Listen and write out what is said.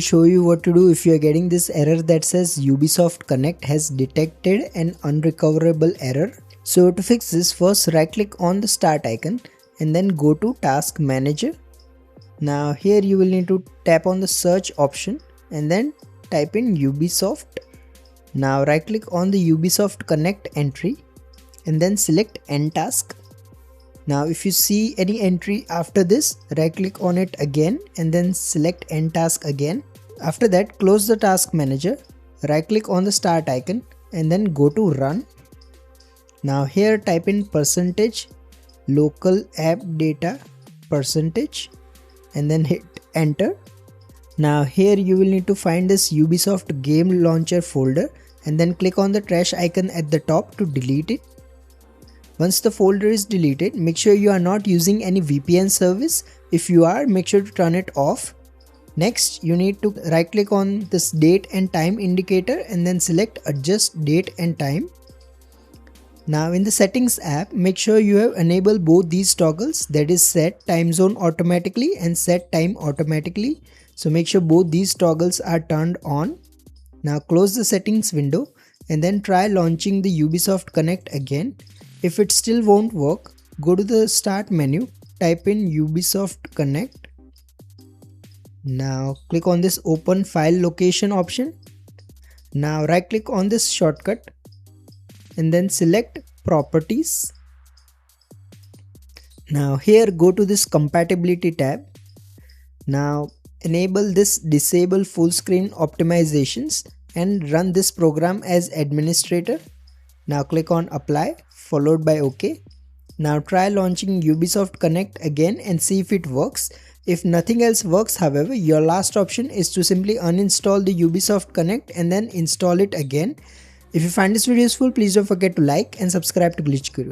Show you what to do if you are getting this error that says Ubisoft Connect has detected an unrecoverable error. So to fix this, first right click on the start icon and then go to Task Manager. Now here you will need to tap on the search option and then type in Ubisoft. Now right click on the Ubisoft Connect entry and then select End Task. Now if you see any entry after this, right click on it again and then select End Task again. After that, close the Task Manager, right click on the start icon and then go to Run. Now here type in %local app data % and then hit enter. Now here you will need to find this Ubisoft game launcher folder and then click on the trash icon at the top to delete it. Once the folder is deleted, make sure you are not using any VPN service. If you are, make sure to turn it off. Next, you need to right click on this date and time indicator and then select adjust date and time. Now in the settings app, make sure you have enabled both these toggles, that is set time zone automatically and set time automatically. So make sure both these toggles are turned on. Now close the settings window and then try launching the Ubisoft Connect again. If it still won't work, go to the start menu, type in Ubisoft Connect. Now click on this open file location option. Now right click on this shortcut and then select properties. Now here go to this compatibility tab. Now enable this disable full screen optimizations and run this program as administrator. Now click on apply followed by OK. Now try launching Ubisoft Connect again and see if it works. If nothing else works, however, your last option is to simply uninstall the Ubisoft Connect and then install it again. If you find this video useful, please don't forget to like and subscribe to Glitch Guru.